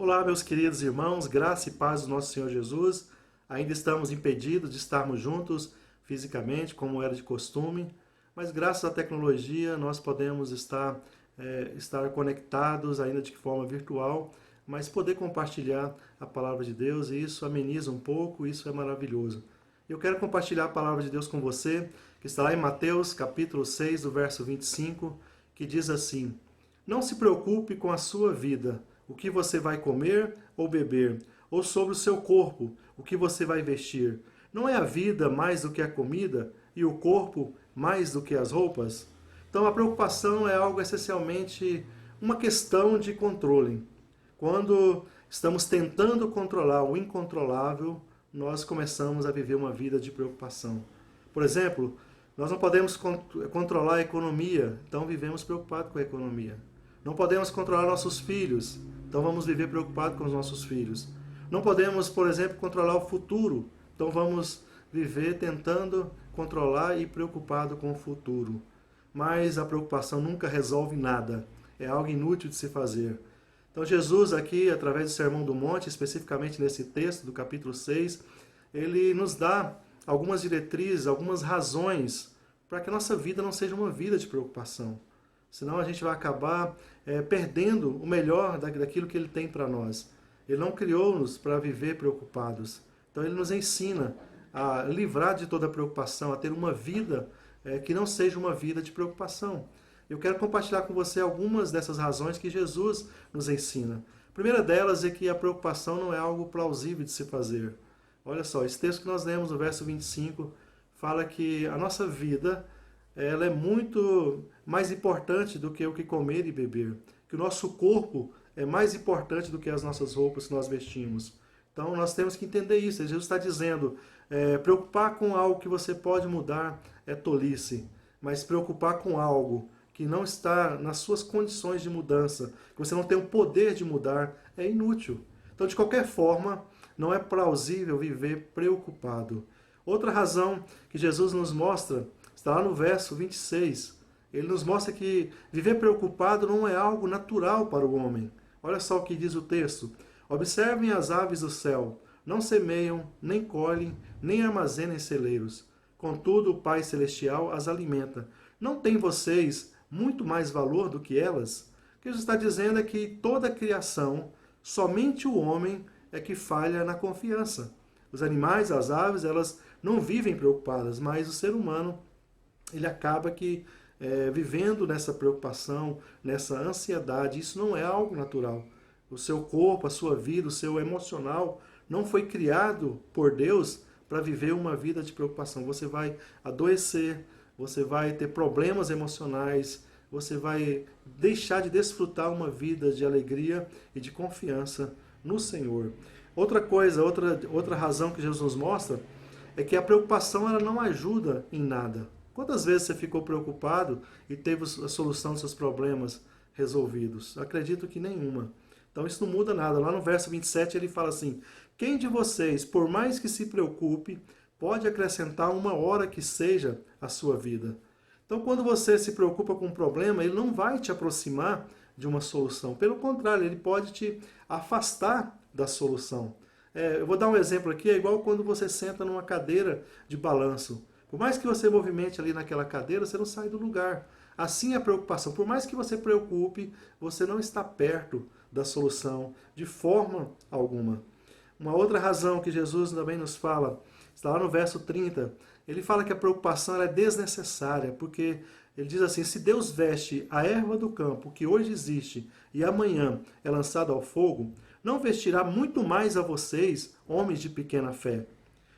Olá, meus queridos irmãos, graça e paz do nosso Senhor Jesus. Ainda estamos impedidos de estarmos juntos fisicamente, como era de costume, mas graças à tecnologia nós podemos estar conectados, ainda de forma virtual, mas poder compartilhar a palavra de Deus, e isso ameniza um pouco, isso é maravilhoso. Eu quero compartilhar a palavra de Deus com você, que está lá em Mateus capítulo 6, do verso 25, que diz assim: Não se preocupe com a sua vida, o que você vai comer ou beber, ou sobre o seu corpo, o que você vai vestir. Não é a vida mais do que a comida e o corpo mais do que as roupas? Então a preocupação é algo essencialmente uma questão de controle. Quando estamos tentando controlar o incontrolável, nós começamos a viver uma vida de preocupação. Por exemplo, nós não podemos controlar a economia, então vivemos preocupados com a economia. Não podemos controlar nossos filhos, então vamos viver preocupados com os nossos filhos. Não podemos, por exemplo, controlar o futuro, então vamos viver tentando controlar e preocupado com o futuro. Mas a preocupação nunca resolve nada, é algo inútil de se fazer. Então Jesus aqui, através do Sermão do Monte, especificamente nesse texto do capítulo 6, ele nos dá algumas diretrizes, algumas razões para que a nossa vida não seja uma vida de preocupação. Senão a gente vai acabar perdendo o melhor daquilo que Ele tem para nós. Ele não criou-nos para viver preocupados. Então Ele nos ensina a livrar de toda preocupação, a ter uma vida que não seja uma vida de preocupação. Eu quero compartilhar com você algumas dessas razões que Jesus nos ensina. A primeira delas é que a preocupação não é algo plausível de se fazer. Olha só, esse texto que nós lemos no verso 25 fala que a nossa vida ela é muito mais importante do que o que comer e beber. Que o nosso corpo é mais importante do que as nossas roupas que nós vestimos. Então nós temos que entender isso. Jesus está dizendo, preocupar com algo que você pode mudar é tolice. Mas preocupar com algo que não está nas suas condições de mudança, que você não tem o poder de mudar, é inútil. Então, de qualquer forma, não é plausível viver preocupado. Outra razão que Jesus nos mostra está lá no verso 26. Ele nos mostra que viver preocupado não é algo natural para o homem. Olha só o que diz o texto. Observem as aves do céu. Não semeiam, nem colhem, nem armazenam em celeiros. Contudo, o Pai Celestial as alimenta. Não têm vocês muito mais valor do que elas? O que Jesus está dizendo é que toda a criação, somente o homem é que falha na confiança. Os animais, as aves, elas não vivem preocupadas, mas o ser humano ele acaba vivendo nessa preocupação, nessa ansiedade. Isso não é algo natural. O seu corpo, a sua vida, o seu emocional não foi criado por Deus para viver uma vida de preocupação. Você vai adoecer, você vai ter problemas emocionais, você vai deixar de desfrutar uma vida de alegria e de confiança no Senhor. Outra coisa, outra razão que Jesus nos mostra é que a preocupação ela não ajuda em nada. Quantas vezes você ficou preocupado e teve a solução dos seus problemas resolvidos? Acredito que nenhuma. Então isso não muda nada. Lá no verso 27 ele fala assim: quem de vocês, por mais que se preocupe, pode acrescentar uma hora que seja a sua vida? Então quando você se preocupa com um problema, ele não vai te aproximar de uma solução. Pelo contrário, ele pode te afastar da solução. Eu vou dar um exemplo aqui, é igual quando você senta numa cadeira de balanço. Por mais que você movimente ali naquela cadeira, você não sai do lugar. Assim é a preocupação. Por mais que você preocupe, você não está perto da solução de forma alguma. Uma outra razão que Jesus também nos fala, está lá no verso 30, ele fala que a preocupação é desnecessária, porque ele diz assim: se Deus veste a erva do campo, que hoje existe, e amanhã é lançada ao fogo, não vestirá muito mais a vocês, homens de pequena fé.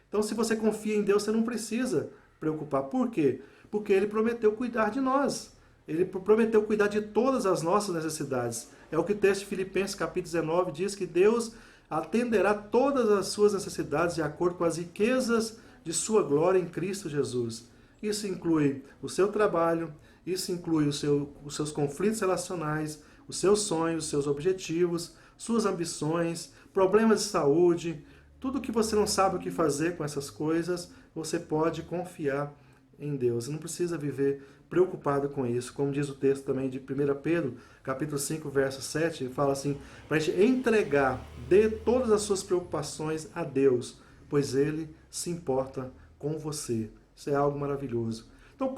Então, se você confia em Deus, você não precisa preocupar. Por quê? Porque Ele prometeu cuidar de nós. Ele prometeu cuidar de todas as nossas necessidades. É o que o texto de Filipenses capítulo 19 diz, que Deus atenderá todas as suas necessidades de acordo com as riquezas de sua glória em Cristo Jesus. Isso inclui o seu trabalho, isso inclui os seus conflitos relacionais, os seus sonhos, os seus objetivos, suas ambições, problemas de saúde. Tudo que você não sabe o que fazer com essas coisas, você pode confiar em Deus. Você não precisa viver preocupado com isso. Como diz o texto também de 1 Pedro, capítulo 5, verso 7, fala assim, para a gente entregar, dê todas as suas preocupações a Deus, pois Ele se importa com você. Isso é algo maravilhoso. Então,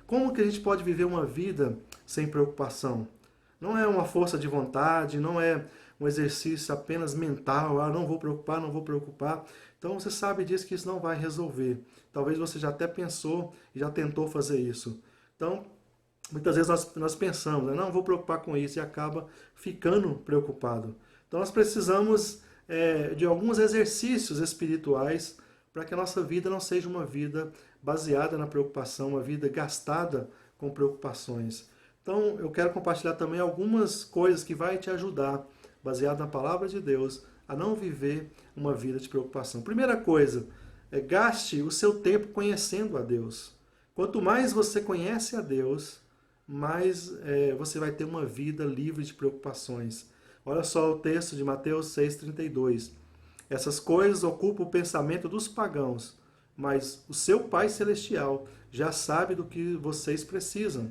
como que a gente pode viver uma vida sem preocupação? Não é uma força de vontade, não é um exercício apenas mental, não vou preocupar, não vou preocupar. Então você sabe disso que isso não vai resolver. Talvez você já até pensou e já tentou fazer isso. Então, muitas vezes nós pensamos, não vou preocupar com isso e acaba ficando preocupado. Então nós precisamos de alguns exercícios espirituais para que a nossa vida não seja uma vida baseada na preocupação, uma vida gastada com preocupações. Então, eu quero compartilhar também algumas coisas que vai te ajudar, baseado na palavra de Deus, a não viver uma vida de preocupação. Primeira coisa, gaste o seu tempo conhecendo a Deus. Quanto mais você conhece a Deus, mais você vai ter uma vida livre de preocupações. Olha só o texto de Mateus 6,32. Essas coisas ocupam o pensamento dos pagãos, mas o seu Pai Celestial já sabe do que vocês precisam.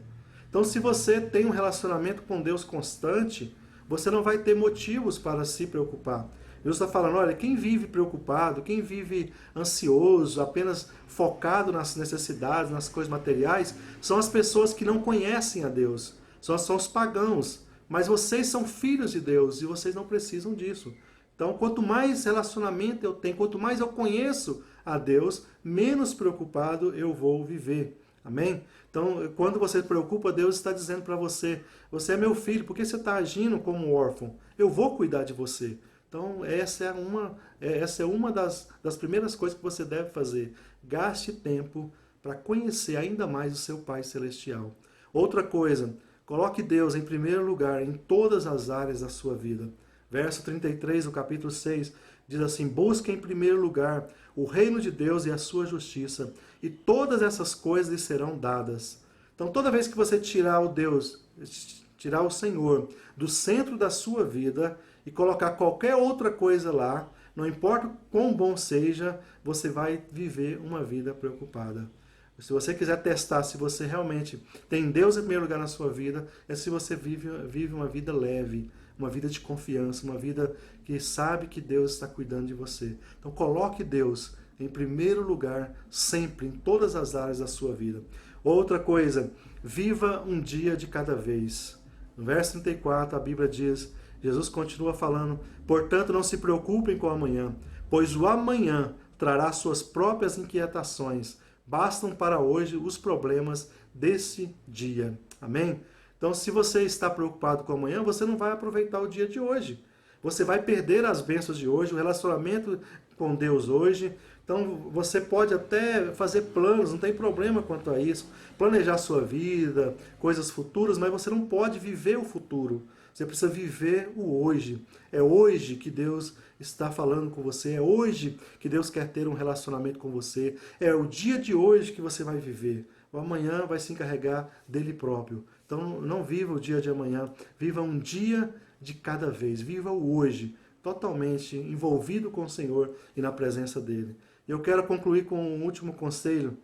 Então, se você tem um relacionamento com Deus constante, você não vai ter motivos para se preocupar. Deus está falando, olha, quem vive preocupado, quem vive ansioso, apenas focado nas necessidades, nas coisas materiais, são as pessoas que não conhecem a Deus, são os pagãos. Mas vocês são filhos de Deus e vocês não precisam disso. Então, quanto mais relacionamento eu tenho, quanto mais eu conheço a Deus, menos preocupado eu vou viver. Amém? Então, quando você se preocupa, Deus está dizendo para você, você é meu filho, por que você está agindo como um órfão? Eu vou cuidar de você. Então, essa é uma das primeiras coisas que você deve fazer. Gaste tempo para conhecer ainda mais o seu Pai Celestial. Outra coisa, coloque Deus em primeiro lugar em todas as áreas da sua vida. Verso 33 do capítulo 6 diz assim, busque em primeiro lugar o reino de Deus e a sua justiça, e todas essas coisas lhe serão dadas. Então, toda vez que você tirar o Senhor do centro da sua vida e colocar qualquer outra coisa lá, não importa quão bom seja, você vai viver uma vida preocupada. Se você quiser testar se você realmente tem Deus em primeiro lugar na sua vida, é se você vive uma vida leve, uma vida de confiança, uma vida que sabe que Deus está cuidando de você. Então coloque Deus em primeiro lugar, sempre, em todas as áreas da sua vida. Outra coisa, viva um dia de cada vez. No verso 34, a Bíblia diz, Jesus continua falando, portanto não se preocupem com o amanhã, pois o amanhã trará suas próprias inquietações. Bastam para hoje os problemas desse dia. Amém? Então, se você está preocupado com amanhã, você não vai aproveitar o dia de hoje. Você vai perder as bênçãos de hoje, o relacionamento com Deus hoje. Então, você pode até fazer planos, não tem problema quanto a isso. Planejar a sua vida, coisas futuras, mas você não pode viver o futuro. Você precisa viver o hoje. É hoje que Deus está falando com você. É hoje que Deus quer ter um relacionamento com você. É o dia de hoje que você vai viver. O amanhã vai se encarregar dele próprio. Então não viva o dia de amanhã. Viva um dia de cada vez. Viva o hoje. Totalmente envolvido com o Senhor e na presença dele. E eu quero concluir com um último conselho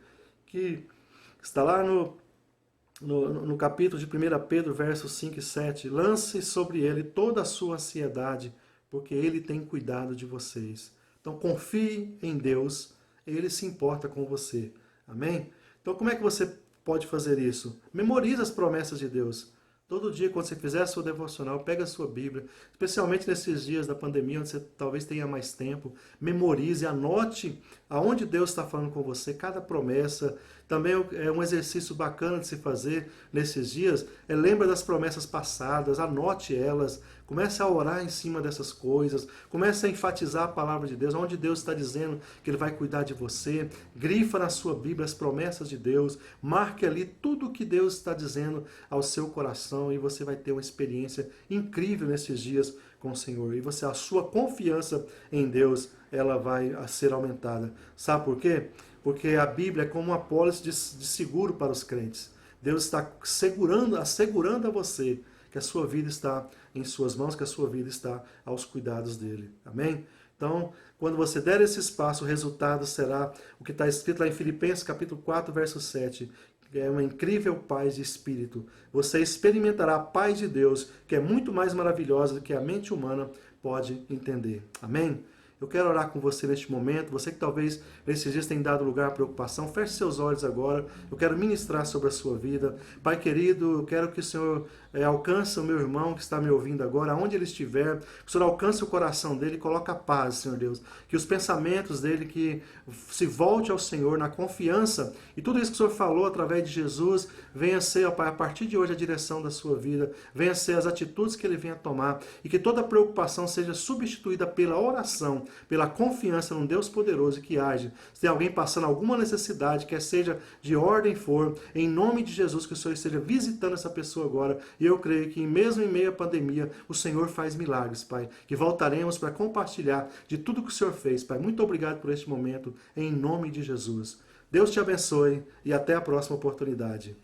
que está lá no capítulo de 1 Pedro, versos 5 e 7, lance sobre ele toda a sua ansiedade, porque ele tem cuidado de vocês. Então confie em Deus, ele se importa com você. Amém? Então como é que você pode fazer isso? Memorize as promessas de Deus. Todo dia, quando você fizer a sua devocional, pega a sua Bíblia, especialmente nesses dias da pandemia, onde você talvez tenha mais tempo, memorize, anote aonde Deus está falando com você, cada promessa. Também é um exercício bacana de se fazer nesses dias, lembra das promessas passadas, anote elas, comece a orar em cima dessas coisas, comece a enfatizar a palavra de Deus, onde Deus está dizendo que Ele vai cuidar de você, grifa na sua Bíblia as promessas de Deus, marque ali tudo o que Deus está dizendo ao seu coração e você vai ter uma experiência incrível nesses dias com o Senhor. E a sua confiança em Deus, ela vai ser aumentada. Sabe por quê? Porque a Bíblia é como uma apólice de seguro para os crentes. Deus está assegurando a você que a sua vida está em suas mãos, que a sua vida está aos cuidados dele. Amém? Então, quando você der esse espaço, o resultado será o que está escrito lá em Filipenses capítulo 4, verso 7, que é uma incrível paz de espírito. Você experimentará a paz de Deus, que é muito mais maravilhosa do que a mente humana pode entender. Amém? Eu quero orar com você neste momento. Você que talvez nesses dias tenha dado lugar à preocupação, feche seus olhos agora. Eu quero ministrar sobre a sua vida. Pai querido, eu quero que o Senhor alcance o meu irmão que está me ouvindo agora, aonde ele estiver. Que o Senhor alcance o coração dele e coloque a paz, Senhor Deus. Que os pensamentos dele que se volte ao Senhor na confiança. E tudo isso que o Senhor falou através de Jesus, venha ser, ó Pai, a partir de hoje a direção da sua vida. Venha ser as atitudes que ele venha tomar. E que toda preocupação seja substituída pela oração, pela confiança num Deus poderoso que age. Se tem alguém passando alguma necessidade, quer seja de ordem for, em nome de Jesus, que o Senhor esteja visitando essa pessoa agora. E eu creio que mesmo em meio à pandemia, o Senhor faz milagres, Pai. Que voltaremos para compartilhar de tudo que o Senhor fez, Pai. Muito obrigado por este momento, em nome de Jesus. Deus te abençoe e até a próxima oportunidade.